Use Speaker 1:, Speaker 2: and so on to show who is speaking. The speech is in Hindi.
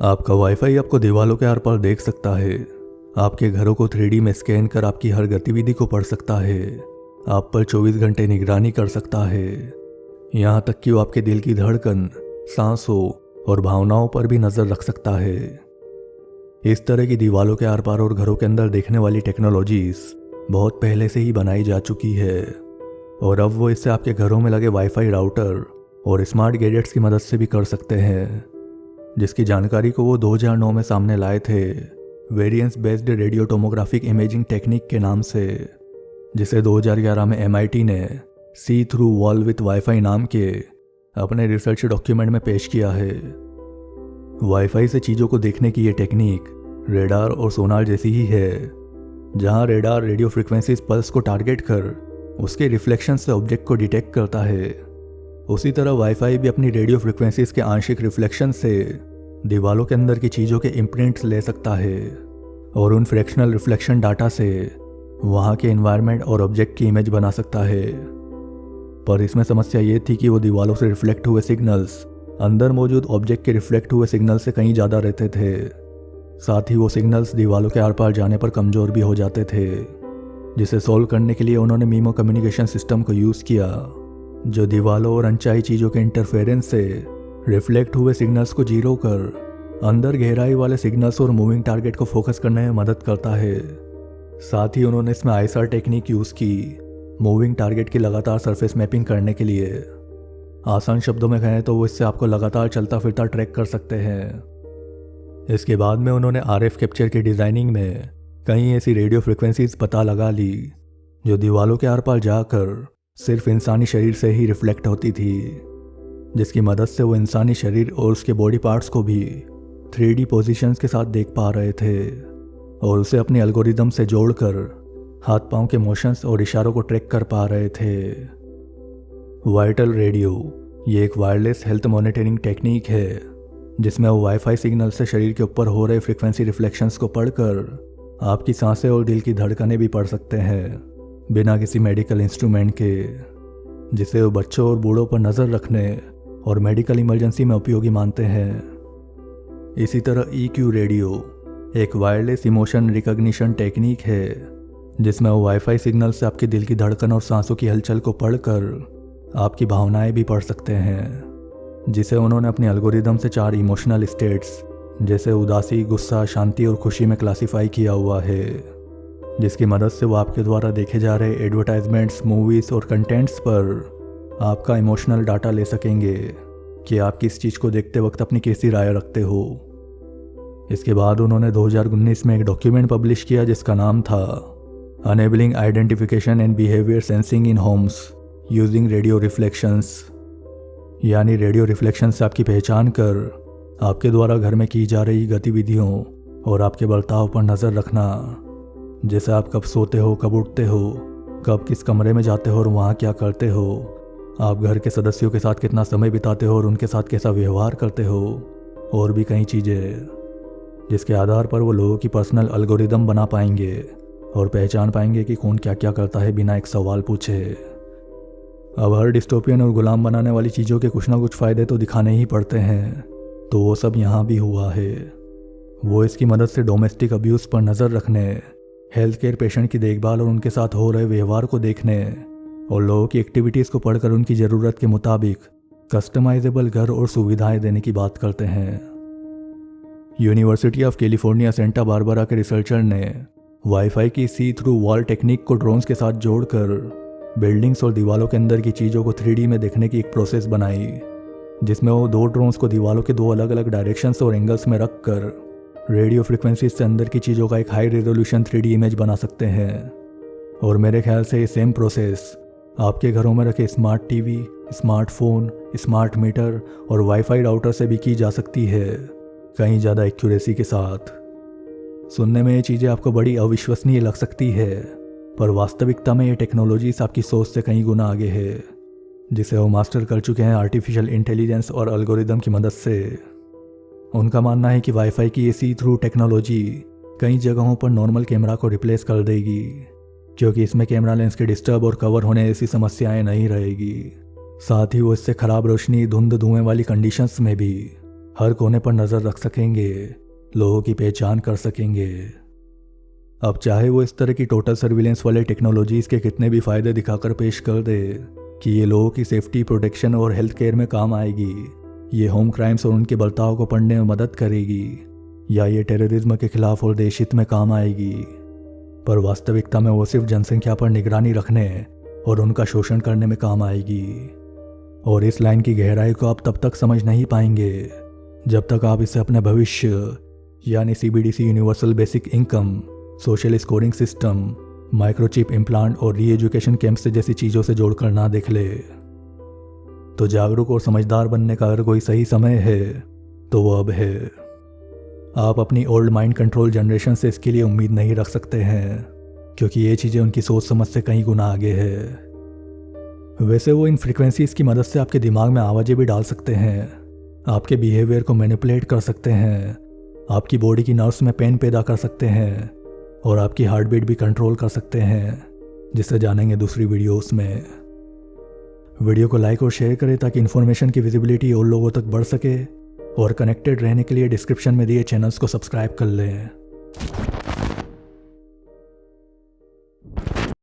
Speaker 1: आपका वाईफाई आपको दीवालों के आर पार देख सकता है। आपके घरों को 3D में स्कैन कर आपकी हर गतिविधि को पढ़ सकता है। आप पर 24 घंटे निगरानी कर सकता है। यहाँ तक कि वो आपके दिल की धड़कन, सांसों और भावनाओं पर भी नज़र रख सकता है। इस तरह की दीवालों के आर पार और घरों के अंदर देखने वाली टेक्नोलॉजीज बहुत पहले से ही बनाई जा चुकी है और अब वो इससे आपके घरों में लगे वाईफाई राउटर और स्मार्ट गैजेट्स की मदद से भी कर सकते हैं, जिसकी जानकारी को वो 2009 में सामने लाए थे variance based radio tomographic imaging technique के नाम से, जिसे 2011 में MIT ने सी थ्रू वॉल विथ वाईफाई नाम के अपने रिसर्च डॉक्यूमेंट में पेश किया है। वाईफाई से चीज़ों को देखने की ये टेक्निक रेडार और सोनार जैसी ही है, जहां रेडार रेडियो फ्रिक्वेंसीज पल्स को टारगेट कर उसके रिफ्लेक्शन से ऑब्जेक्ट को डिटेक्ट करता है। उसी तरह वाईफाई भी अपनी रेडियो फ्रिक्वेंसीज के आंशिक रिफ्लेक्शन से दीवालों के अंदर की चीज़ों के इम्प्रिंट्स ले सकता है और उन फ्रैक्शनल रिफ्लेक्शन डाटा से वहाँ के एनवायरनमेंट और ऑब्जेक्ट की इमेज बना सकता है। पर इसमें समस्या ये थी कि वो दीवालों से रिफ्लेक्ट हुए सिग्नल्स अंदर मौजूद ऑब्जेक्ट के रिफ्लेक्ट हुए सिग्नल से कहीं ज़्यादा रहते थे। साथ ही वो सिग्नल्स दीवालों के आर पार जाने पर कमज़ोर भी हो जाते थे, जिसे सॉल्व करने के लिए उन्होंने मीमो कम्युनिकेशन सिस्टम को यूज़ किया, जो दीवालों और अनचाही चीज़ों के इंटरफेरेंस से रिफ्लेक्ट हुए सिग्नल्स को जीरो कर अंदर गहराई वाले सिग्नल्स और मूविंग टारगेट को फोकस करने में मदद करता है। साथ ही उन्होंने इसमें ISR टेक्निक यूज़ की मूविंग टारगेट की लगातार सरफेस मैपिंग करने के लिए। आसान शब्दों में कहें तो वो इससे आपको लगातार चलता फिरता ट्रैक कर सकते हैं। इसके बाद में उन्होंने RF कैप्चर की डिज़ाइनिंग में कई ऐसी रेडियो फ्रिक्वेंसीज पता लगा ली जो दीवालों के आर पार जाकर सिर्फ इंसानी शरीर से ही रिफ्लेक्ट होती थी, जिसकी मदद से वो इंसानी शरीर और उसके बॉडी पार्ट्स को भी 3D पोजीशंस के साथ देख पा रहे थे और उसे अपने एल्गोरिदम से जोड़कर हाथ पांव के मोशंस और इशारों को ट्रैक कर पा रहे थे। वाइटल रेडियो ये एक वायरलेस हेल्थ मॉनिटरिंग टेक्निक है, जिसमें वो वाईफाई सिग्नल से शरीर के ऊपर हो रहे फ्रिक्वेंसी रिफ्लेक्शंस को पढ़कर आपकी सांसें और दिल की धड़कनें भी पढ़ सकते हैं बिना किसी मेडिकल इंस्ट्रूमेंट के, जिसे वो बच्चों और बूढ़ों पर नज़र रखने और मेडिकल इमरजेंसी में उपयोगी मानते हैं। इसी तरह EQ रेडियो एक वायरलेस इमोशन रिकॉग्निशन टेक्निक है, जिसमें वो वाईफाई सिग्नल से आपके दिल की धड़कन और सांसों की हलचल को पढ़कर आपकी भावनाएं भी पढ़ सकते हैं, जिसे उन्होंने अपने एल्गोरिदम से 4 इमोशनल स्टेट्स जैसे उदासी, गुस्सा, शांति और खुशी में क्लासिफाई किया हुआ है, जिसकी मदद से वो आपके द्वारा देखे जा रहे एडवर्टाइजमेंट्स, मूवीज़ और कंटेंट्स पर आपका इमोशनल डाटा ले सकेंगे कि आप किस चीज़ को देखते वक्त अपनी कैसी राय रखते हो। इसके बाद उन्होंने 2019 में एक डॉक्यूमेंट पब्लिश किया जिसका नाम था enabling identification and behaviour sensing in Holmes using radio reflections, यानी रेडियो रिफ्लेक्शन से आपकी पहचान कर आपके द्वारा घर में की जा रही गतिविधियों और आपके बर्ताव पर नज़र रखना, जैसे आप कब सोते हो, कब उठते हो, कब किस कमरे में जाते हो और वहाँ क्या करते हो, आप घर के सदस्यों के साथ कितना समय बिताते हो और उनके साथ कैसा व्यवहार करते हो, और भी कई चीज़ें, जिसके आधार पर वो लोगों की पर्सनल एल्गोरिदम बना पाएंगे और पहचान पाएंगे कि कौन क्या क्या करता है बिना एक सवाल पूछे। अब हर डिस्टोपियन और गुलाम बनाने वाली चीज़ों के कुछ ना कुछ फ़ायदे तो दिखाने ही पड़ते हैं, तो वो सब यहाँ भी हुआ है। वो इसकी मदद से डोमेस्टिक अब्यूज़ पर नज़र रखने, हेल्थ केयर पेशेंट की देखभाल और उनके साथ हो रहे व्यवहार को देखने और लोगों की एक्टिविटीज़ को पढ़कर उनकी ज़रूरत के मुताबिक कस्टमाइजेबल घर और सुविधाएं देने की बात करते हैं। University of California Santa Barbara के रिसर्चर ने वाईफाई की सी थ्रू वॉल टेक्निक को ड्रोन्स के साथ जोड़कर बिल्डिंग्स और दीवालों के अंदर की चीज़ों को 3D में देखने की एक प्रोसेस बनाई, जिसमें वो 2 ड्रोन्स को दीवालों के 2 अलग अलग डायरेक्शंस और एंगल्स में रखकर रेडियो फ्रिक्वेंसी से अंदर की चीज़ों का एक हाई रेजोल्यूशन 3D इमेज बना सकते हैं। और मेरे ख्याल से ये सेम प्रोसेस आपके घरों में रखे smart TV, smartphone, smart meter और वाईफाई राउटर से भी की जा सकती है, कहीं ज़्यादा एक्यूरेसी के साथ। सुनने में ये चीज़ें आपको बड़ी अविश्वसनीय लग सकती है, पर वास्तविकता में ये टेक्नोलॉजीज आपकी सोच से कई गुना आगे है, जिसे वो मास्टर कर चुके हैं आर्टिफिशियल इंटेलिजेंस और एल्गोरिदम की मदद से। उनका मानना है कि वाईफाई की ये सी थ्रू टेक्नोलॉजी कई जगहों पर नॉर्मल कैमरा को रिप्लेस कर देगी, क्योंकि इसमें कैमरा लेंस के डिस्टर्ब और कवर होने ऐसी समस्याएं नहीं रहेगी। साथ ही वो इससे खराब रोशनी, धुंध, धुएं वाली कंडीशंस में भी हर कोने पर नज़र रख सकेंगे, लोगों की पहचान कर सकेंगे। अब चाहे वो इस तरह की टोटल सर्विलेंस वाले टेक्नोलॉजीज़ के कितने भी फ़ायदे दिखाकर पेश कर दे कि ये लोगों की सेफ्टी, प्रोटेक्शन और हेल्थ केयर में काम आएगी, ये होम क्राइम्स और उनके बर्ताव को पढ़ने में मदद करेगी, या ये टेररिज्म के खिलाफ और देश हित में काम आएगी, पर वास्तविकता में वो सिर्फ जनसंख्या पर निगरानी रखने और उनका शोषण करने में काम आएगी। और इस लाइन की गहराई को आप तब तक समझ नहीं पाएंगे जब तक आप इसे अपने भविष्य यानी CBDC universal basic income, social scoring system, microchip implant और री एजुकेशन कैंप से जैसी चीज़ों से जोड़कर ना देख ले। तो जागरूक और समझदार बनने का अगर कोई सही समय है तो वो अब है। आप अपनी ओल्ड माइंड कंट्रोल जनरेशन से इसके लिए उम्मीद नहीं रख सकते हैं, क्योंकि ये चीज़ें उनकी सोच समझ से कहीं गुना आगे है। वैसे वो इन फ्रीक्वेंसीज़ की मदद से आपके दिमाग में आवाज़ें भी डाल सकते हैं, आपके बिहेवियर को मैनिपुलेट कर सकते हैं, आपकी बॉडी की नर्व्स में पेन पैदा कर सकते हैं और आपकी हार्ट बीट भी कंट्रोल कर सकते हैं, जिससे जानेंगे दूसरी वीडियोस में। वीडियो को लाइक और शेयर करें ताकि इन्फॉर्मेशन की विजिबिलिटी और लोगों तक बढ़ सके, और कनेक्टेड रहने के लिए डिस्क्रिप्शन में दिए चैनल्स को सब्सक्राइब कर लें।